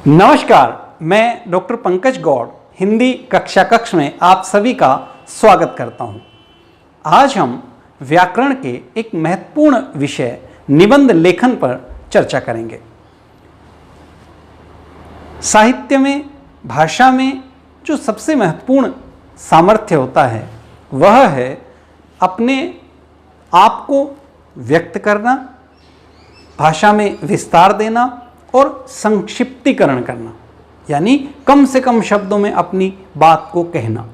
नमस्कार, मैं डॉक्टर पंकज गौड़ हिंदी कक्षा कक्ष में आप सभी का स्वागत करता हूं। आज हम व्याकरण के एक महत्वपूर्ण विषय निबंध लेखन पर चर्चा करेंगे। साहित्य में, भाषा में जो सबसे महत्वपूर्ण सामर्थ्य होता है वह है अपने आप को व्यक्त करना, भाषा में विस्तार देना और संक्षिप्तीकरण करना, यानी कम से कम शब्दों में अपनी बात को कहना।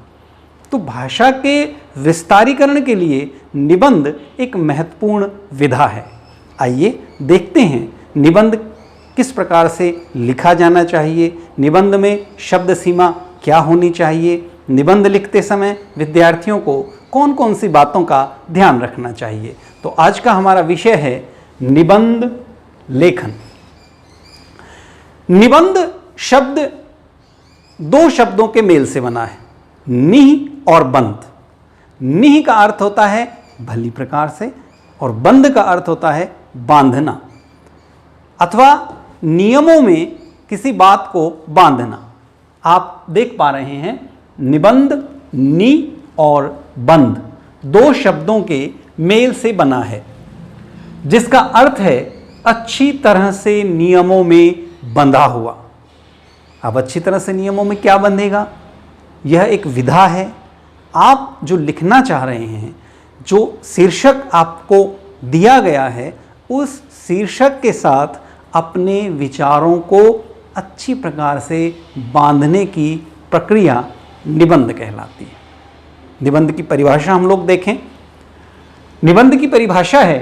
तो भाषा के विस्तारीकरण के लिए निबंध एक महत्वपूर्ण विधा है। आइए देखते हैं निबंध किस प्रकार से लिखा जाना चाहिए, निबंध में शब्द सीमा क्या होनी चाहिए, निबंध लिखते समय विद्यार्थियों को कौन कौन सी बातों का ध्यान रखना चाहिए। तो आज का हमारा विषय है निबंध लेखन। निबंध शब्द दो शब्दों के मेल से बना है, निह और बंध। निह का अर्थ होता है भली प्रकार से और बंध का अर्थ होता है बांधना अथवा नियमों में किसी बात को बांधना। आप देख पा रहे हैं निबंध नि और बंध दो शब्दों के मेल से बना है, जिसका अर्थ है अच्छी तरह से नियमों में बंधा हुआ। अब अच्छी तरह से नियमों में क्या बंधेगा? यह एक विधा है। आप जो लिखना चाह रहे हैं, जो शीर्षक आपको दिया गया है, उस शीर्षक के साथ अपने विचारों को अच्छी प्रकार से बांधने की प्रक्रिया निबंध कहलाती है। निबंध की परिभाषा हम लोग देखें। निबंध की परिभाषा है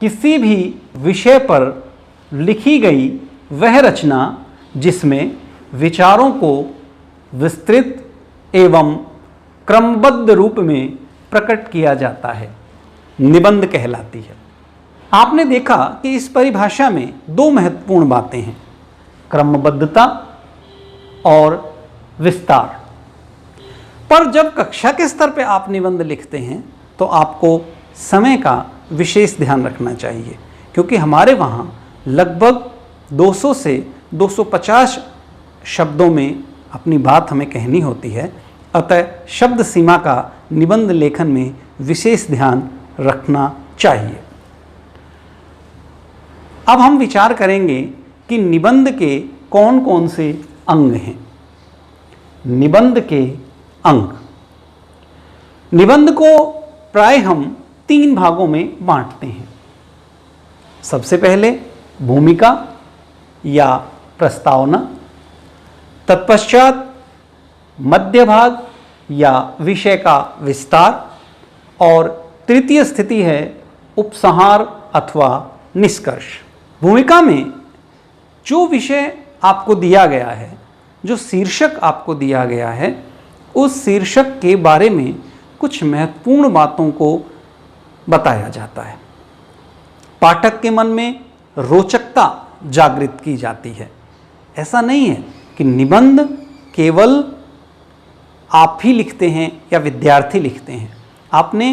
किसी भी विषय पर लिखी गई वह रचना जिसमें विचारों को विस्तृत एवं क्रमबद्ध रूप में प्रकट किया जाता है, निबंध कहलाती है। आपने देखा कि इस परिभाषा में दो महत्वपूर्ण बातें हैं, क्रमबद्धता और विस्तार। पर जब कक्षा के स्तर पर आप निबंध लिखते हैं तो आपको समय का विशेष ध्यान रखना चाहिए, क्योंकि हमारे वहाँ लगभग 200 से 250 शब्दों में अपनी बात हमें कहनी होती है। अतः शब्द सीमा का निबंध लेखन में विशेष ध्यान रखना चाहिए। अब हम विचार करेंगे कि निबंध के कौन कौन से अंग हैं। निबंध के अंग। निबंध को प्राय हम 3 भागों में बांटते हैं। सबसे पहले भूमिका या प्रस्तावना, तत्पश्चात मध्य भाग या विषय का विस्तार और तृतीय स्थिति है उपसंहार अथवा निष्कर्ष। भूमिका में जो विषय आपको दिया गया है, जो शीर्षक आपको दिया गया है, उस शीर्षक के बारे में कुछ महत्वपूर्ण बातों को बताया जाता है। पाठक के मन में रोचकता जागृत की जाती है। ऐसा नहीं है कि निबंध केवल आप ही लिखते हैं या विद्यार्थी लिखते हैं। आपने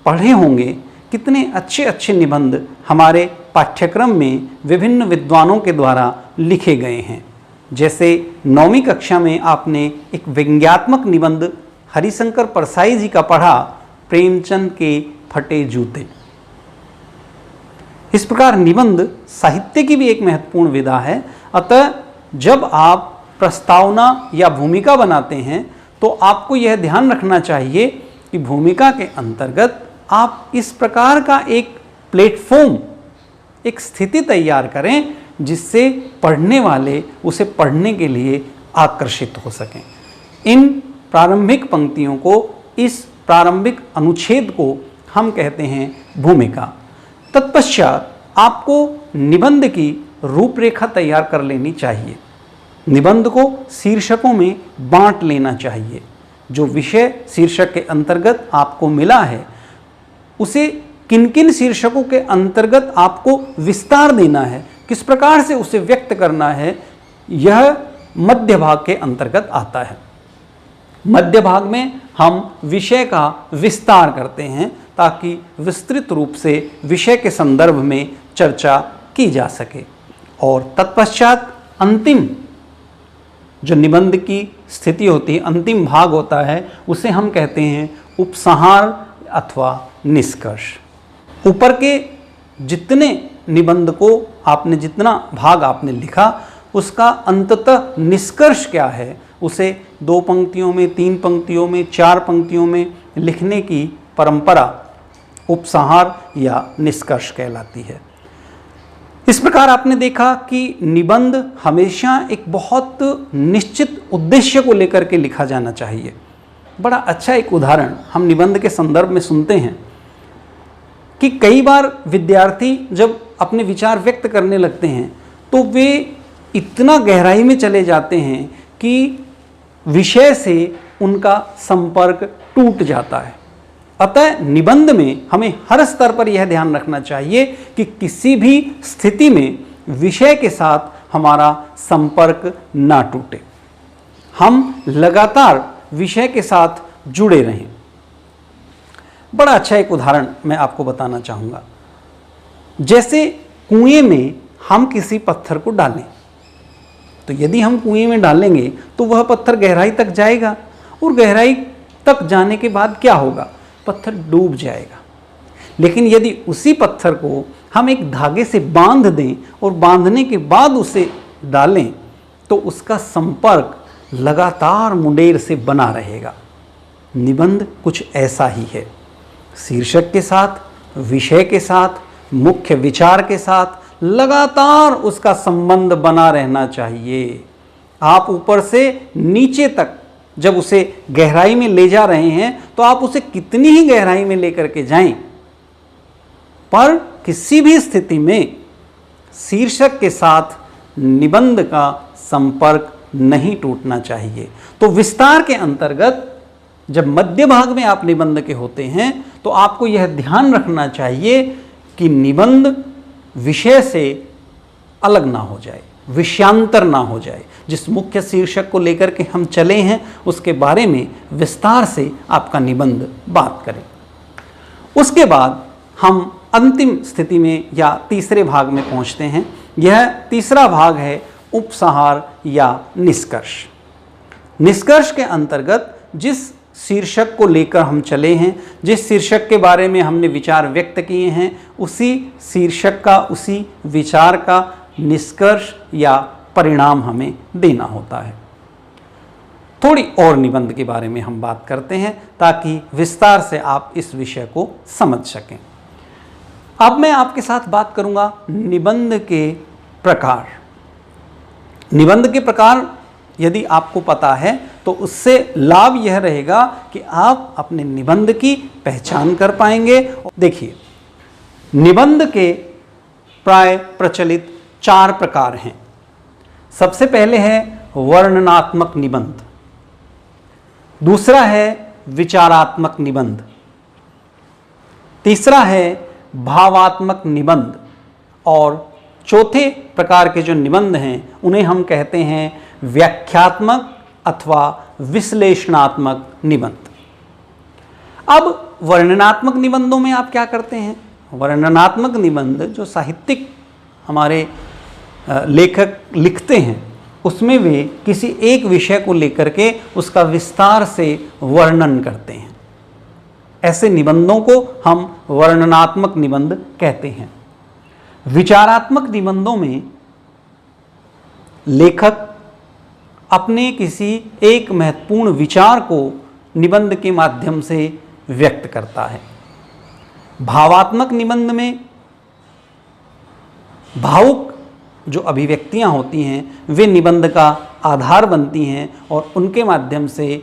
पढ़े होंगे कितने अच्छे अच्छे निबंध हमारे पाठ्यक्रम में विभिन्न विद्वानों के द्वारा लिखे गए हैं। जैसे 9वीं कक्षा में आपने एक व्यंग्यात्मक निबंध हरिशंकर परसाई जी का पढ़ा, प्रेमचंद के फटे जूते। इस प्रकार निबंध साहित्य की भी एक महत्वपूर्ण विधा है। अतः जब आप प्रस्तावना या भूमिका बनाते हैं तो आपको यह ध्यान रखना चाहिए कि भूमिका के अंतर्गत आप इस प्रकार का एक प्लेटफॉर्म, एक स्थिति तैयार करें जिससे पढ़ने वाले उसे पढ़ने के लिए आकर्षित हो सकें। इन प्रारंभिक पंक्तियों को, इस प्रारंभिक अनुच्छेद को हम कहते हैं भूमिका। तत्पश्चात आपको निबंध की रूपरेखा तैयार कर लेनी चाहिए। निबंध को शीर्षकों में बांट लेना चाहिए। जो विषय शीर्षक के अंतर्गत आपको मिला है, उसे किन किन शीर्षकों के अंतर्गत आपको विस्तार देना है, किस प्रकार से उसे व्यक्त करना है, यह मध्य भाग के अंतर्गत आता है। मध्य भाग में हम विषय का विस्तार करते हैं ताकि विस्तृत रूप से विषय के संदर्भ में चर्चा की जा सके। और तत्पश्चात अंतिम जो निबंध की स्थिति होती है, अंतिम भाग होता है, उसे हम कहते हैं उपसंहार अथवा निष्कर्ष। ऊपर के जितने निबंध को आपने, जितना भाग आपने लिखा, उसका अंततः निष्कर्ष क्या है, उसे 2 पंक्तियों में, 3 पंक्तियों में, 4 पंक्तियों में लिखने की परंपरा उपसंहार या निष्कर्ष कहलाती है। इस प्रकार आपने देखा कि निबंध हमेशा एक बहुत निश्चित उद्देश्य को लेकर के लिखा जाना चाहिए। बड़ा अच्छा एक उदाहरण हम निबंध के संदर्भ में सुनते हैं कि कई बार विद्यार्थी जब अपने विचार व्यक्त करने लगते हैं तो वे इतना गहराई में चले जाते हैं कि विषय से उनका संपर्क टूट जाता है। अतः निबंध में हमें हर स्तर पर यह ध्यान रखना चाहिए कि किसी भी स्थिति में विषय के साथ हमारा संपर्क ना टूटे, हम लगातार विषय के साथ जुड़े रहें। बड़ा अच्छा एक उदाहरण मैं आपको बताना चाहूँगा। जैसे कुएं में हम किसी पत्थर को डालें, तो यदि हम कुएं में डालेंगे तो वह पत्थर गहराई तक जाएगा, और गहराई तक जाने के बाद क्या होगा, पत्थर डूब जाएगा। लेकिन यदि उसी पत्थर को हम एक धागे से बांध दें और बांधने के बाद उसे डालें, तो उसका संपर्क लगातार मुंडेर से बना रहेगा। निबंध कुछ ऐसा ही है। शीर्षक के साथ, विषय के साथ, मुख्य विचार के साथ लगातार उसका संबंध बना रहना चाहिए। आप ऊपर से नीचे तक जब उसे गहराई में ले जा रहे हैं तो आप उसे कितनी ही गहराई में लेकर के जाएं, पर किसी भी स्थिति में शीर्षक के साथ निबंध का संपर्क नहीं टूटना चाहिए। तो विस्तार के अंतर्गत जब मध्य भाग में आप निबंध के होते हैं तो आपको यह ध्यान रखना चाहिए कि निबंध विषय से अलग ना हो जाए, विषयांतर ना हो जाए। जिस मुख्य शीर्षक को लेकर के हम चले हैं उसके बारे में विस्तार से आपका निबंध बात करें। उसके बाद हम अंतिम स्थिति में या तीसरे भाग में पहुंचते हैं। यह तीसरा भाग है उपसंहार या निष्कर्ष। निष्कर्ष के अंतर्गत जिस शीर्षक को लेकर हम चले हैं, जिस शीर्षक के बारे में हमने विचार व्यक्त किए हैं, उसी शीर्षक का, उसी विचार का निष्कर्ष या परिणाम हमें देना होता है। थोड़ी और निबंध के बारे में हम बात करते हैं ताकि विस्तार से आप इस विषय को समझ सकें। अब मैं आपके साथ बात करूंगा निबंध के प्रकार। निबंध के प्रकार यदि आपको पता है तो उससे लाभ यह रहेगा कि आप अपने निबंध की पहचान कर पाएंगे। देखिए, निबंध के प्राय प्रचलित 4 प्रकार हैं। सबसे पहले है वर्णनात्मक निबंध, दूसरा है विचारात्मक निबंध, तीसरा है भावात्मक निबंध, और चौथे प्रकार के जो निबंध हैं उन्हें हम कहते हैं व्याख्यात्मक अथवा विश्लेषणात्मक निबंध। अब वर्णनात्मक निबंधों में आप क्या करते हैं? वर्णनात्मक निबंध जो साहित्यिक हमारे लेखक लिखते हैं उसमें वे किसी एक विषय को लेकर के उसका विस्तार से वर्णन करते हैं। ऐसे निबंधों को हम वर्णनात्मक निबंध कहते हैं। विचारात्मक निबंधों में लेखक अपने किसी एक महत्वपूर्ण विचार को निबंध के माध्यम से व्यक्त करता है। भावात्मक निबंध में भावुक जो अभिव्यक्तियां होती हैं वे निबंध का आधार बनती हैं और उनके माध्यम से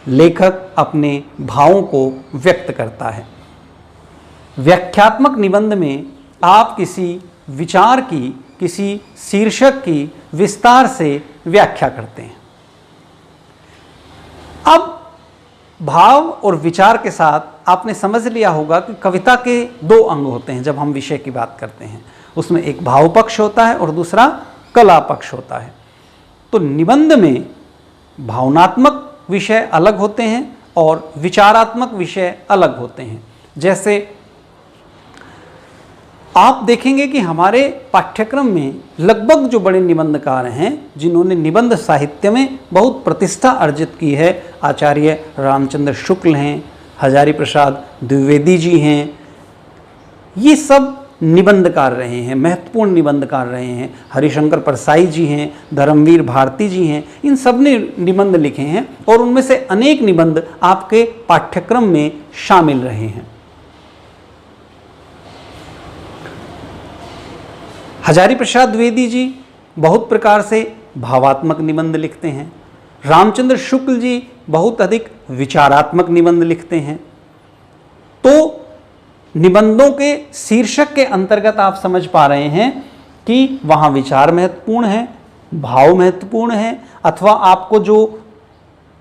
लेखक अपने भावों को व्यक्त करता है। व्याख्यात्मक निबंध में आप किसी विचार की, किसी शीर्षक की विस्तार से व्याख्या करते हैं। अब भाव और विचार के साथ आपने समझ लिया होगा कि कविता के 2 अंग होते हैं। जब हम विषय की बात करते हैं उसमें एक भाव पक्ष होता है और दूसरा कला पक्ष होता है। तो निबंध में भावनात्मक विषय अलग होते हैं और विचारात्मक विषय अलग होते हैं। जैसे आप देखेंगे कि हमारे पाठ्यक्रम में लगभग जो बड़े निबंधकार हैं, जिन्होंने निबंध साहित्य में बहुत प्रतिष्ठा अर्जित की है, आचार्य रामचंद्र शुक्ल हैं, हजारी प्रसाद द्विवेदी जी हैं, ये सब निबंधकार रहे हैं, महत्वपूर्ण निबंधकार रहे हैं। हरिशंकर परसाई जी हैं, धर्मवीर भारती जी हैं, इन सब ने निबंध लिखे हैं और उनमें से अनेक निबंध आपके पाठ्यक्रम में शामिल रहे हैं। हजारी प्रसाद द्विवेदी जी बहुत प्रकार से भावात्मक निबंध लिखते हैं। रामचंद्र शुक्ल जी बहुत अधिक विचारात्मक निबंध लिखते हैं। तो निबंधों के शीर्षक के अंतर्गत आप समझ पा रहे हैं कि वहाँ विचार महत्वपूर्ण है, भाव महत्वपूर्ण है, अथवा आपको जो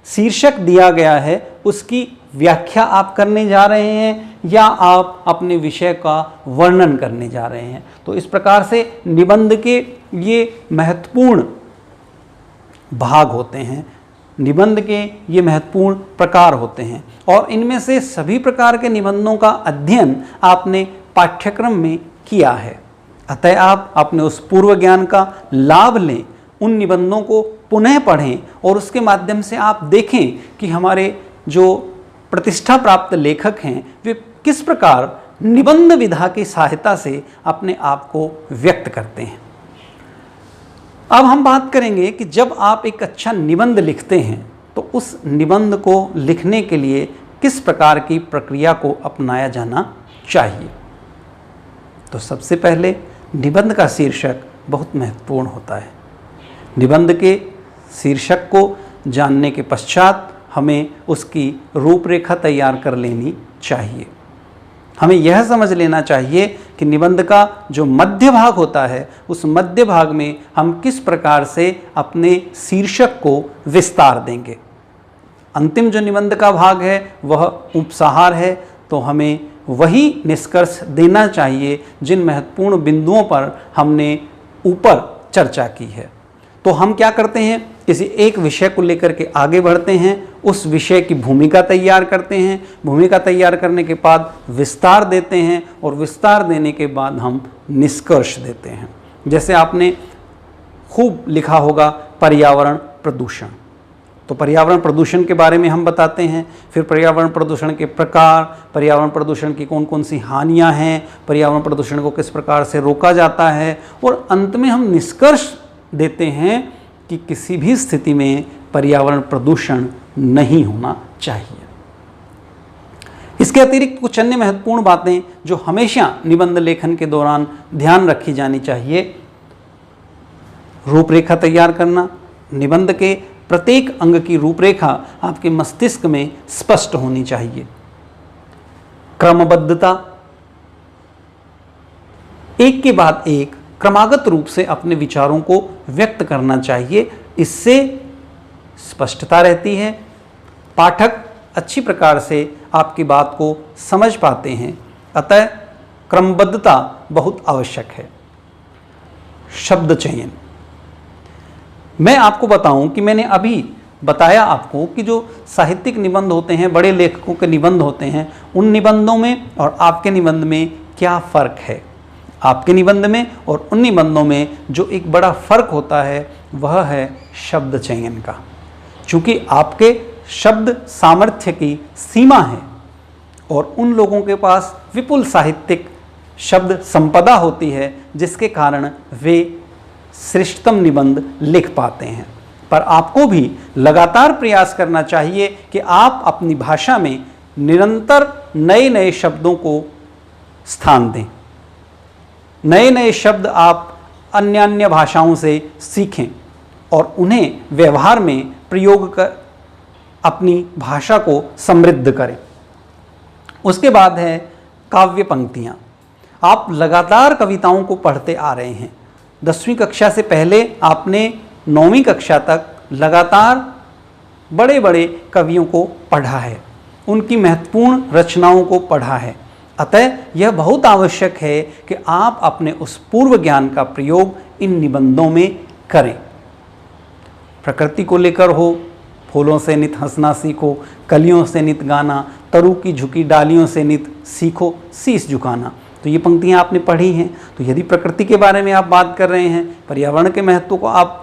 शीर्षक दिया गया है उसकी व्याख्या आप करने जा रहे हैं या आप अपने विषय का वर्णन करने जा रहे हैं। तो इस प्रकार से निबंध के ये महत्वपूर्ण भाग होते हैं, निबंध के ये महत्वपूर्ण प्रकार होते हैं और इनमें से सभी प्रकार के निबंधों का अध्ययन आपने पाठ्यक्रम में किया है। अतः आप अपने उस पूर्व ज्ञान का लाभ लें, उन निबंधों को पुनः पढ़ें और उसके माध्यम से आप देखें कि हमारे जो प्रतिष्ठा प्राप्त लेखक हैं वे किस प्रकार निबंध विधा की सहायता से अपने आप को व्यक्त करते हैं। अब हम बात करेंगे कि जब आप एक अच्छा निबंध लिखते हैं तो उस निबंध को लिखने के लिए किस प्रकार की प्रक्रिया को अपनाया जाना चाहिए। तो सबसे पहले निबंध का शीर्षक बहुत महत्वपूर्ण होता है। निबंध के शीर्षक को जानने के पश्चात हमें उसकी रूपरेखा तैयार कर लेनी चाहिए। हमें यह समझ लेना चाहिए कि निबंध का जो मध्य भाग होता है उस मध्य भाग में हम किस प्रकार से अपने शीर्षक को विस्तार देंगे। अंतिम जो निबंध का भाग है वह उपसंहार है, तो हमें वही निष्कर्ष देना चाहिए जिन महत्वपूर्ण बिंदुओं पर हमने ऊपर चर्चा की है। तो हम क्या करते हैं, किसी एक विषय को लेकर के आगे बढ़ते हैं, उस विषय की भूमिका तैयार करते हैं, भूमिका तैयार करने के बाद विस्तार देते हैं और विस्तार देने के बाद हम निष्कर्ष देते हैं। जैसे आपने खूब लिखा होगा पर्यावरण प्रदूषण, तो पर्यावरण प्रदूषण के बारे में हम बताते हैं, फिर पर्यावरण प्रदूषण के प्रकार, पर्यावरण प्रदूषण की कौन कौन सी हानियां हैं, पर्यावरण प्रदूषण को किस प्रकार से रोका जाता है और अंत में हम निष्कर्ष देते हैं कि किसी भी स्थिति में पर्यावरण प्रदूषण नहीं होना चाहिए। इसके अतिरिक्त कुछ अन्य महत्वपूर्ण बातें जो हमेशा निबंध लेखन के दौरान ध्यान रखी जानी चाहिए। रूपरेखा तैयार करना, निबंध के प्रत्येक अंग की रूपरेखा आपके मस्तिष्क में स्पष्ट होनी चाहिए। क्रमबद्धता, एक के बाद एक क्रमागत रूप से अपने विचारों को व्यक्त करना चाहिए, इससे स्पष्टता रहती है, पाठक अच्छी प्रकार से आपकी बात को समझ पाते हैं। अतः क्रमबद्धता बहुत आवश्यक है। शब्द चयन, मैं आपको बताऊं कि मैंने अभी बताया आपको कि जो साहित्यिक निबंध होते हैं, बड़े लेखकों के निबंध होते हैं, उन निबंधों में और आपके निबंध में क्या फ़र्क है। आपके निबंध में और उन निबंधों में जो एक बड़ा फ़र्क होता है वह है शब्द चयन का। चूँकि आपके शब्द सामर्थ्य की सीमा है और उन लोगों के पास विपुल साहित्यिक शब्द संपदा होती है जिसके कारण वे श्रेष्ठतम निबंध लिख पाते हैं। पर आपको भी लगातार प्रयास करना चाहिए कि आप अपनी भाषा में निरंतर नए नए शब्दों को स्थान दें, नए नए शब्द आप अन्य अन्य भाषाओं से सीखें और उन्हें व्यवहार में प्रयोग कर अपनी भाषा को समृद्ध करें। उसके बाद है काव्य पंक्तियाँ। आप लगातार कविताओं को पढ़ते आ रहे हैं। 10वीं कक्षा से पहले आपने 9वीं कक्षा तक लगातार बड़े बड़े कवियों को पढ़ा है, उनकी महत्वपूर्ण रचनाओं को पढ़ा है। अतः यह बहुत आवश्यक है कि आप अपने उस पूर्व ज्ञान का प्रयोग इन निबंधों में करें। प्रकृति को लेकर हो, फूलों से नित हंसना सीखो, कलियों से नित गाना, तरु की झुकी डालियों से नित सीखो शीश झुकाना। तो ये पंक्तियाँ आपने पढ़ी हैं। तो यदि प्रकृति के बारे में आप बात कर रहे हैं, पर्यावरण के महत्व को आप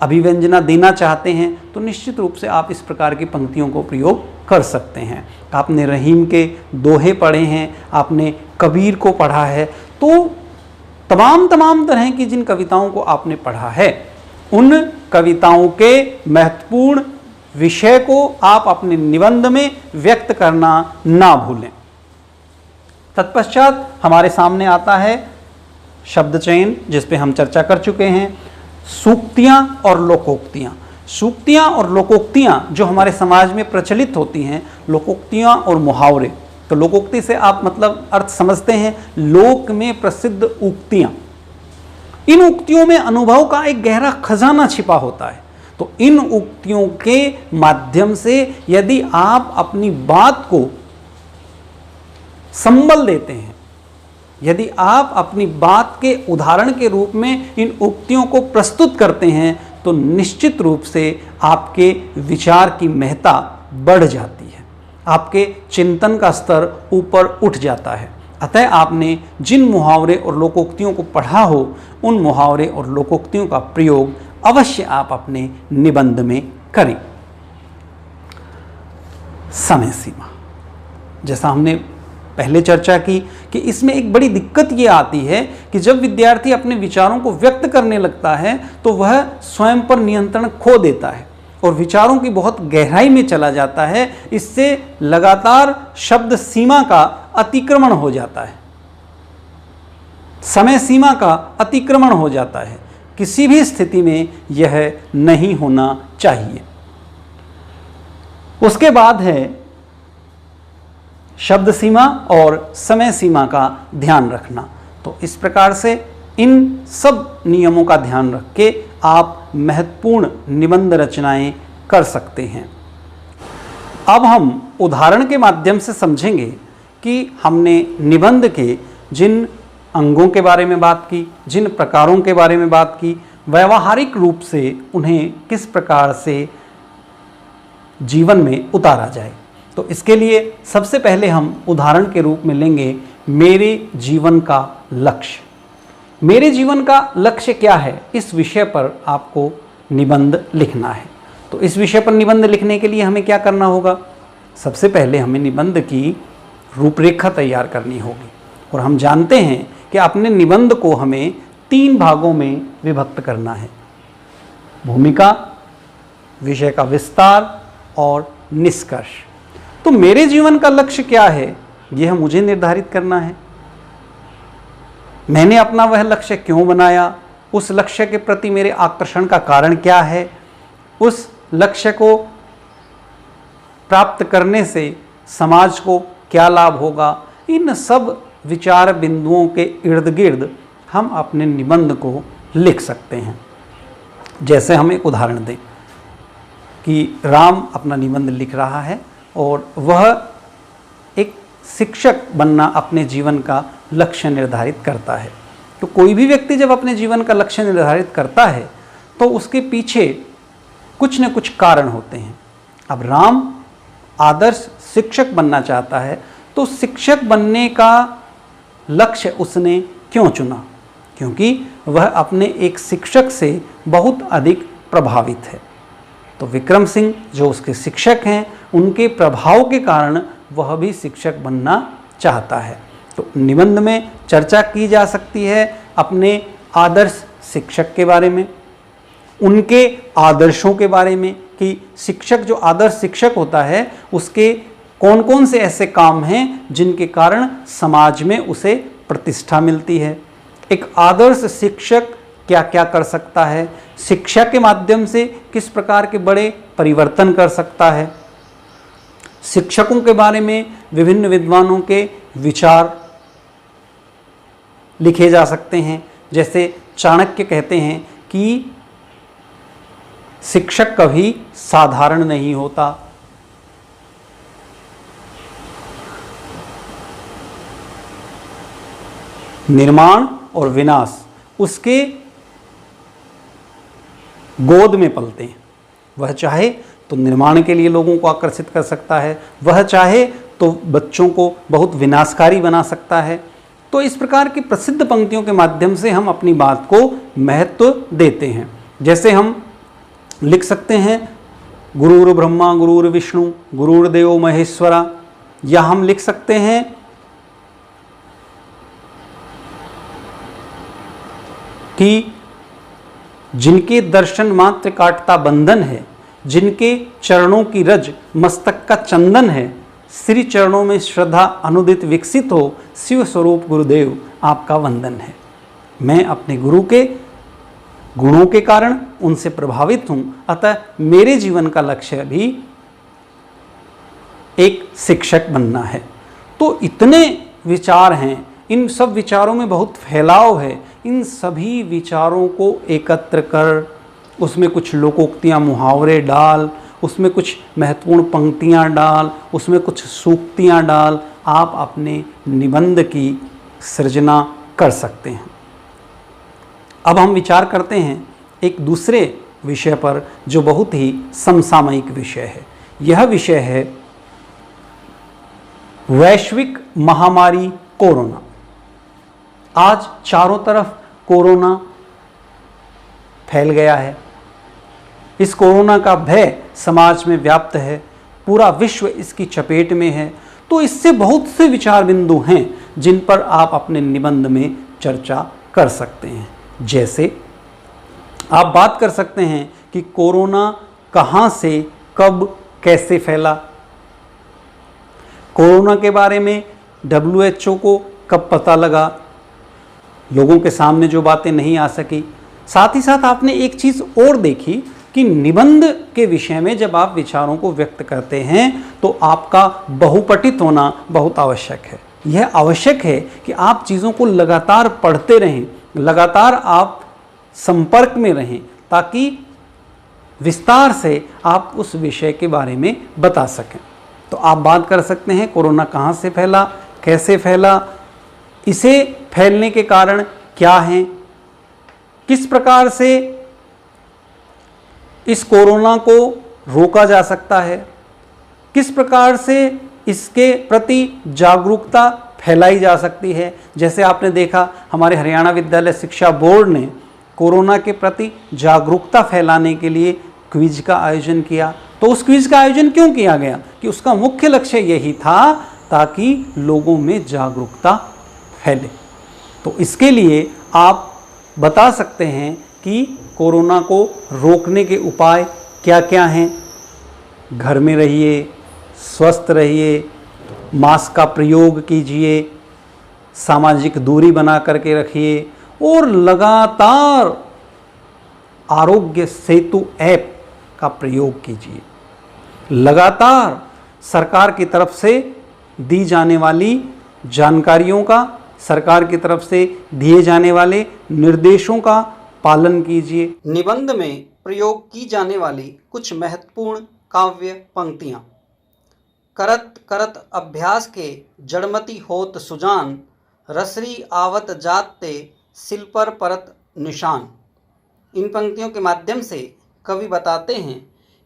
अभिव्यंजना देना चाहते हैं, तो निश्चित रूप से आप इस प्रकार की पंक्तियों को प्रयोग कर सकते हैं। आपने रहीम के दोहे पढ़े हैं, आपने कबीर को पढ़ा है, तो तमाम तरह की जिन कविताओं को आपने पढ़ा है, उन कविताओं के महत्वपूर्ण विषय को आप अपने निबंध में व्यक्त करना ना भूलें। तत्पश्चात हमारे सामने आता है शब्द चयन, जिस पे हम चर्चा कर चुके हैं, सूक्तियाँ और लोकोक्तियाँ। सूक्तियाँ और लोकोक्तियाँ जो हमारे समाज में प्रचलित होती हैं, लोकोक्तियाँ और मुहावरे। तो लोकोक्ति से आप मतलब अर्थ समझते हैं लोक में प्रसिद्ध उक्तियाँ। इन उक्तियों में अनुभव का एक गहरा खजाना छिपा होता है। तो इन उक्तियों के माध्यम से यदि आप अपनी बात को संबल देते हैं, यदि आप अपनी बात के उदाहरण के रूप में इन उक्तियों को प्रस्तुत करते हैं, तो निश्चित रूप से आपके विचार की महत्ता बढ़ जाती है, आपके चिंतन का स्तर ऊपर उठ जाता है। अतः आपने जिन मुहावरे और लोकोक्तियों को पढ़ा हो, उन मुहावरे और लोकोक्तियों का प्रयोग अवश्य आप अपने निबंध में करें। समय सीमा, जैसा हमने पहले चर्चा की कि इसमें एक बड़ी दिक्कत ये आती है कि जब विद्यार्थी अपने विचारों को व्यक्त करने लगता है तो वह स्वयं पर नियंत्रण खो देता है और विचारों की बहुत गहराई में चला जाता है। इससे लगातार शब्द सीमा का अतिक्रमण हो जाता है, समय सीमा का अतिक्रमण हो जाता है। किसी भी स्थिति में यह नहीं होना चाहिए। उसके बाद है शब्द सीमा और समय सीमा का ध्यान रखना। तो इस प्रकार से इन सब नियमों का ध्यान रख के आप महत्वपूर्ण निबंध रचनाएं कर सकते हैं। अब हम उदाहरण के माध्यम से समझेंगे कि हमने निबंध के जिन अंगों के बारे में बात की, जिन प्रकारों के बारे में बात की, व्यावहारिक रूप से उन्हें किस प्रकार से जीवन में उतारा जाए। तो इसके लिए सबसे पहले हम उदाहरण के रूप में लेंगे मेरे जीवन का लक्ष्य। मेरे जीवन का लक्ष्य क्या है, इस विषय पर आपको निबंध लिखना है। तो इस विषय पर निबंध लिखने के लिए हमें क्या करना होगा? सबसे पहले हमें निबंध की रूपरेखा तैयार करनी होगी। और हम जानते हैं कि अपने निबंध को हमें 3 भागों में विभक्त करना है: भूमिका, विषय का विस्तार और निष्कर्ष। तो मेरे जीवन का लक्ष्य क्या है, यह मुझे निर्धारित करना है। मैंने अपना वह लक्ष्य क्यों बनाया, उस लक्ष्य के प्रति मेरे आकर्षण का कारण क्या है, उस लक्ष्य को प्राप्त करने से समाज को क्या लाभ होगा। इन सब विचार बिंदुओं के इर्द गिर्द हम अपने निबंध को लिख सकते हैं। जैसे हम एक उदाहरण दें कि राम अपना निबंध लिख रहा है और वह एक शिक्षक बनना अपने जीवन का लक्ष्य निर्धारित करता है। तो कोई भी व्यक्ति जब अपने जीवन का लक्ष्य निर्धारित करता है तो उसके पीछे कुछ न कुछ कारण होते हैं। अब राम आदर्श शिक्षक बनना चाहता है, तो शिक्षक बनने का लक्ष्य उसने क्यों चुना? क्योंकि वह अपने एक शिक्षक से बहुत अधिक प्रभावित है। तो विक्रम सिंह जो उसके शिक्षक हैं, उनके प्रभाव के कारण वह भी शिक्षक बनना चाहता है। तो निबंध में चर्चा की जा सकती है अपने आदर्श शिक्षक के बारे में, उनके आदर्शों के बारे में कि शिक्षक जो आदर्श शिक्षक होता है उसके कौन कौन से ऐसे काम हैं जिनके कारण समाज में उसे प्रतिष्ठा मिलती है। एक आदर्श शिक्षक क्या क्या कर सकता है, शिक्षा के माध्यम से किस प्रकार के बड़े परिवर्तन कर सकता है। शिक्षकों के बारे में विभिन्न विद्वानों के विचार लिखे जा सकते हैं। जैसे चाणक्य कहते हैं कि शिक्षक कभी साधारण नहीं होता। निर्माण और विनाश उसके गोद में पलते हैं। वह चाहे तो निर्माण के लिए लोगों को आकर्षित कर सकता है, वह चाहे तो बच्चों को बहुत विनाशकारी बना सकता है। तो इस प्रकार की प्रसिद्ध पंक्तियों के माध्यम से हम अपनी बात को महत्व देते हैं। जैसे हम लिख सकते हैं गुरुर् ब्रह्मा गुरुर्विष्णु गुरुर्देवो महेश्वरा, या हम लिख सकते हैं कि जिनके दर्शन मात्र काटता बंधन है, जिनके चरणों की रज मस्तक का चंदन है, श्री चरणों में श्रद्धा अनुदित विकसित हो, शिव स्वरूप गुरुदेव आपका वंदन है। मैं अपने गुरु के गुणों के कारण उनसे प्रभावित हूं, अतः मेरे जीवन का लक्ष्य भी एक शिक्षक बनना है। तो इतने विचार हैं, इन सब विचारों में बहुत फैलाव है। इन सभी विचारों को एकत्र कर उसमें कुछ लोकोक्तियाँ मुहावरे डाल, उसमें कुछ महत्वपूर्ण पंक्तियाँ डाल, उसमें कुछ सूक्तियाँ डाल, आप अपने निबंध की सृजना कर सकते हैं। अब हम विचार करते हैं एक दूसरे विषय पर जो बहुत ही समसामयिक विषय है। यह विषय है वैश्विक महामारी कोरोना। आज चारों तरफ कोरोना फैल गया है। इस कोरोना का भय समाज में व्याप्त है, पूरा विश्व इसकी चपेट में है। तो इससे बहुत से विचार बिंदु हैं जिन पर आप अपने निबंध में चर्चा कर सकते हैं। जैसे आप बात कर सकते हैं कि कोरोना कहाँ से कब कैसे फैला, कोरोना के बारे में WHO को कब पता लगा, लोगों के सामने जो बातें नहीं आ सकी। साथ ही साथ आपने एक चीज़ और देखी कि निबंध के विषय में जब आप विचारों को व्यक्त करते हैं तो आपका बहुपठित होना बहुत आवश्यक है। यह आवश्यक है कि आप चीज़ों को लगातार पढ़ते रहें, लगातार आप संपर्क में रहें, ताकि विस्तार से आप उस विषय के बारे में बता सकें। तो आप बात कर सकते हैं कोरोना कहाँ से फैला, कैसे फैला, इसे फैलने के कारण क्या हैं, किस प्रकार से इस कोरोना को रोका जा सकता है, किस प्रकार से इसके प्रति जागरूकता फैलाई जा सकती है। जैसे आपने देखा हमारे हरियाणा विद्यालय शिक्षा बोर्ड ने कोरोना के प्रति जागरूकता फैलाने के लिए क्विज का आयोजन किया। तो उस क्विज का आयोजन क्यों किया गया कि उसका मुख्य लक्ष्य यही था ताकि लोगों में जागरूकता फैले। तो इसके लिए आप बता सकते हैं कि कोरोना को रोकने के उपाय क्या क्या हैं। घर में रहिए, स्वस्थ रहिए, मास्क का प्रयोग कीजिए, सामाजिक दूरी बना करके रखिए और लगातार आरोग्य सेतु ऐप का प्रयोग कीजिए। लगातार सरकार की तरफ से दी जाने वाली जानकारियों का, सरकार की तरफ से दिए जाने वाले निर्देशों का पालन कीजिए। निबंध में प्रयोग की जाने वाली कुछ महत्वपूर्ण काव्य पंक्तियाँ। करत करत अभ्यास के जड़मति होत सुजान, रसरी आवत जाते सिल पर परत निशान। इन पंक्तियों के माध्यम से कवि बताते हैं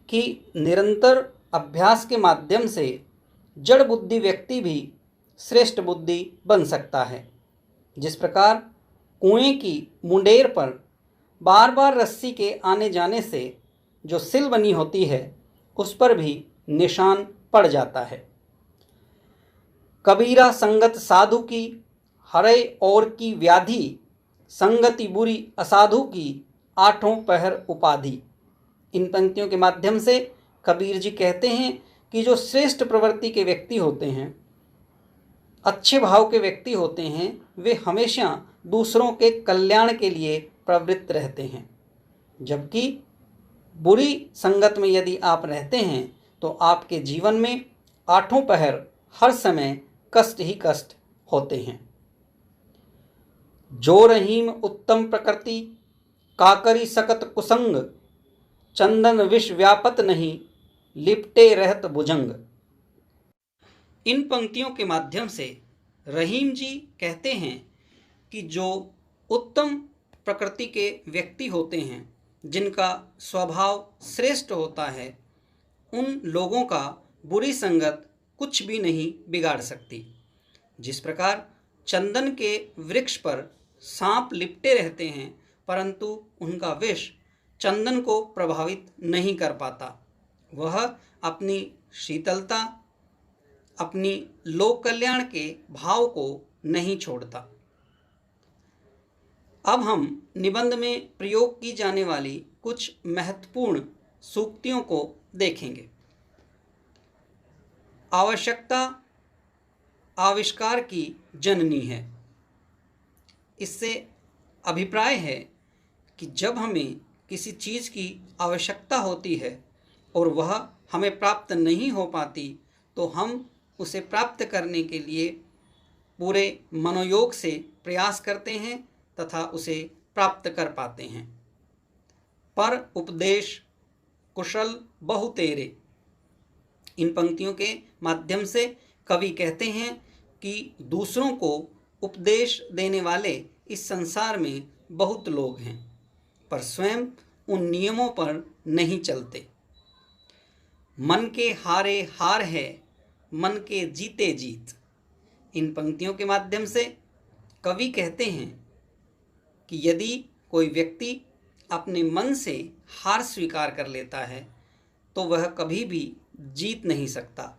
कि निरंतर अभ्यास के माध्यम से जड़ बुद्धि व्यक्ति भी श्रेष्ठ बुद्धि बन सकता है। जिस प्रकार कुएं की मुंडेर पर बार बार रस्सी के आने जाने से जो सिल बनी होती है उस पर भी निशान पड़ जाता है। कबीरा संगत साधु की हरे और की व्याधि, संगति बुरी असाधु की आठों पहर उपाधि। इन पंक्तियों के माध्यम से कबीर जी कहते हैं कि जो श्रेष्ठ प्रवृत्ति के व्यक्ति होते हैं, अच्छे भाव के व्यक्ति होते हैं, वे हमेशा दूसरों के कल्याण के लिए प्रवृत्त रहते हैं। जबकि बुरी संगत में यदि आप रहते हैं तो आपके जीवन में आठों पहर हर समय कष्ट ही कष्ट होते हैं। जो रहीम उत्तम प्रकृति, काकरी सकत कुसंग, चंदन विष व्यापत नहीं, लिपटे रहत भुजंग। इन पंक्तियों के माध्यम से रहीम जी कहते हैं कि जो उत्तम प्रकृति के व्यक्ति होते हैं, जिनका स्वभाव श्रेष्ठ होता है, उन लोगों का बुरी संगत कुछ भी नहीं बिगाड़ सकती। जिस प्रकार चंदन के वृक्ष पर सांप लिपटे रहते हैं, परंतु उनका विष चंदन को प्रभावित नहीं कर पाता। वह अपनी शीतलता, अपनी लोक कल्याण के भाव को नहीं छोड़ता। अब हम निबंध में प्रयोग की जाने वाली कुछ महत्वपूर्ण सूक्तियों को देखेंगे। आवश्यकता आविष्कार की जननी है। इससे अभिप्राय है कि जब हमें किसी चीज़ की आवश्यकता होती है और वह हमें प्राप्त नहीं हो पाती, तो हम उसे प्राप्त करने के लिए पूरे मनोयोग से प्रयास करते हैं तथा उसे प्राप्त कर पाते हैं। पर उपदेश कुशल बहु तेरे, इन पंक्तियों के माध्यम से कवि कहते हैं कि दूसरों को उपदेश देने वाले इस संसार में बहुत लोग हैं, पर स्वयं उन नियमों पर नहीं चलते। मन के हारे हार है, मन के जीते जीत। इन पंक्तियों के माध्यम से कवि कहते हैं कि यदि कोई व्यक्ति अपने मन से हार स्वीकार कर लेता है तो वह कभी भी जीत नहीं सकता।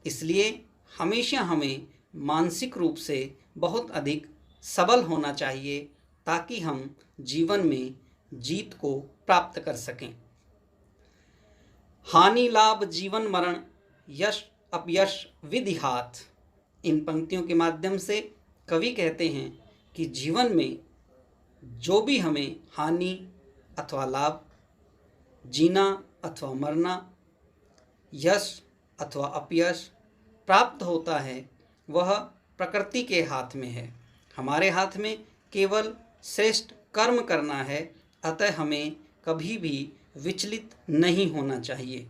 इसलिए हमेशा हमें मानसिक रूप से बहुत अधिक सबल होना चाहिए ताकि हम जीवन में जीत को प्राप्त कर सकें। हानि लाभ जीवन मरण, यश अपयश विधि हाथ। इन पंक्तियों के माध्यम से कवि कहते हैं कि जीवन में जो भी हमें हानि अथवा लाभ, जीना अथवा मरना, यश अथवा अपयश प्राप्त होता है, वह प्रकृति के हाथ में है। हमारे हाथ में केवल श्रेष्ठ कर्म करना है, अतः हमें कभी भी विचलित नहीं होना चाहिए।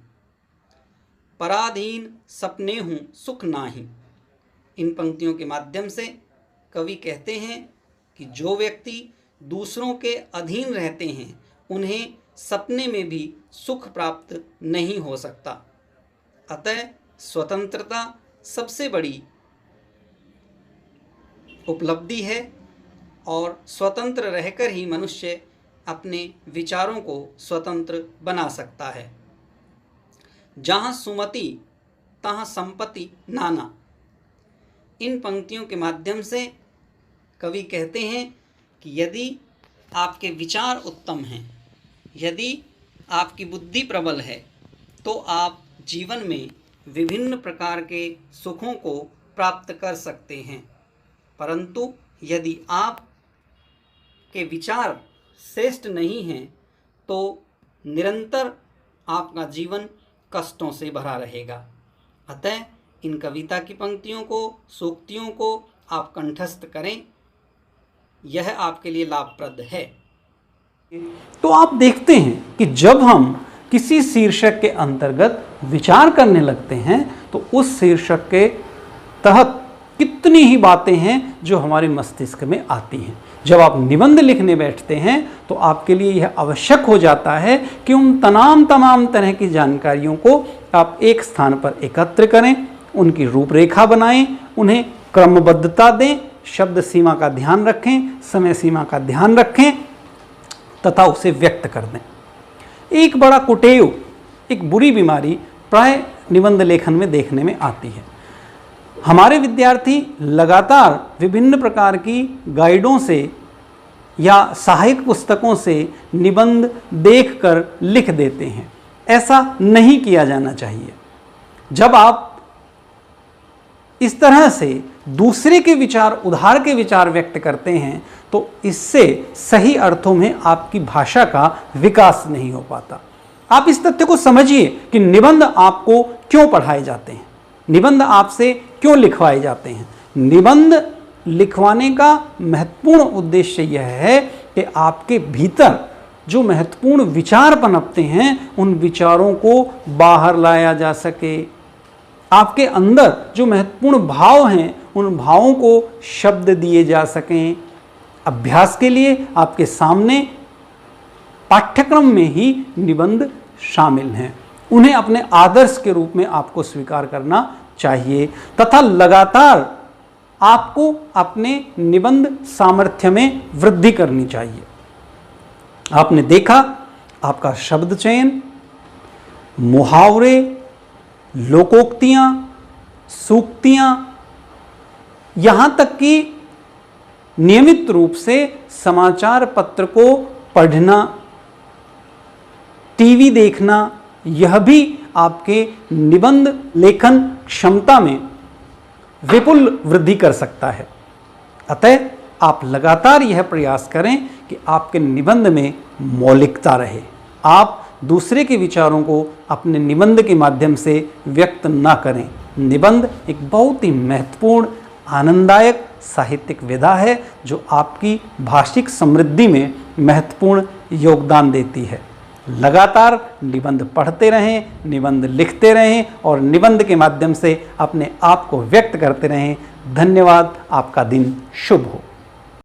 पराधीन सपने हूँ सुख नाही। इन पंक्तियों के माध्यम से कवि कहते हैं कि जो व्यक्ति दूसरों के अधीन रहते हैं उन्हें सपने में भी सुख प्राप्त नहीं हो सकता। अतः स्वतंत्रता सबसे बड़ी उपलब्धि है और स्वतंत्र रहकर ही मनुष्य अपने विचारों को स्वतंत्र बना सकता है। जहाँ सुमति तहाँ संपत्ति नाना। इन पंक्तियों के माध्यम से कवि कहते हैं कि यदि आपके विचार उत्तम हैं, यदि आपकी बुद्धि प्रबल है, तो आप जीवन में विभिन्न प्रकार के सुखों को प्राप्त कर सकते हैं। परंतु यदि आप के विचार श्रेष्ठ नहीं हैं तो निरंतर आपका जीवन कष्टों से भरा रहेगा। अतः इन कविता की पंक्तियों को, सूक्तियों को आप कंठस्थ करें, यह आपके लिए लाभप्रद है। तो आप देखते हैं कि जब हम किसी शीर्षक के अंतर्गत विचार करने लगते हैं तो उस शीर्षक के तहत कितनी ही बातें हैं जो हमारे मस्तिष्क में आती हैं। जब आप निबंध लिखने बैठते हैं तो आपके लिए यह आवश्यक हो जाता है कि उन तमाम तरह की जानकारियों को आप एक स्थान पर एकत्र करें, उनकी रूपरेखा बनाएं, उन्हें क्रमबद्धता दें, शब्द सीमा का ध्यान रखें, समय सीमा का ध्यान रखें तथा उसे व्यक्त कर दें। एक बड़ा कुटेव, एक बुरी बीमारी प्राय निबंध लेखन में देखने में आती है। हमारे विद्यार्थी लगातार विभिन्न प्रकार की गाइडों से या सहायक पुस्तकों से निबंध देखकर लिख देते हैं। ऐसा नहीं किया जाना चाहिए। जब आप इस तरह से दूसरे के विचार, उधार के विचार व्यक्त करते हैं तो इससे सही अर्थों में आपकी भाषा का विकास नहीं हो पाता। आप इस तथ्य को समझिए कि निबंध आपको क्यों पढ़ाए जाते हैं, निबंध आपसे क्यों लिखवाए जाते हैं। निबंध लिखवाने का महत्वपूर्ण उद्देश्य यह है कि आपके भीतर जो महत्वपूर्ण विचार पनपते हैं उन विचारों को बाहर लाया जा सके। आपके अंदर जो महत्वपूर्ण भाव हैं उन भावों को शब्द दिए जा सकें। अभ्यास के लिए आपके सामने पाठ्यक्रम में ही निबंध शामिल हैं। उन्हें अपने आदर्श के रूप में आपको स्वीकार करना चाहिए तथा लगातार आपको अपने निबंध सामर्थ्य में वृद्धि करनी चाहिए। आपने देखा आपका शब्द चयन, मुहावरे, लोकोक्तियां, सूक्तियां, यहां तक कि नियमित रूप से समाचार पत्र को पढ़ना, टीवी देखना, यह भी आपके निबंध लेखन क्षमता में विपुल वृद्धि कर सकता है। अतः आप लगातार यह प्रयास करें कि आपके निबंध में मौलिकता रहे। आप दूसरे के विचारों को अपने निबंध के माध्यम से व्यक्त ना करें। निबंध एक बहुत ही महत्वपूर्ण, आनंददायक साहित्यिक विधा है जो आपकी भाषिक समृद्धि में महत्वपूर्ण योगदान देती है। लगातार निबंध पढ़ते रहें, निबंध लिखते रहें और निबंध के माध्यम से अपने आप को व्यक्त करते रहें। धन्यवाद। आपका दिन शुभ हो।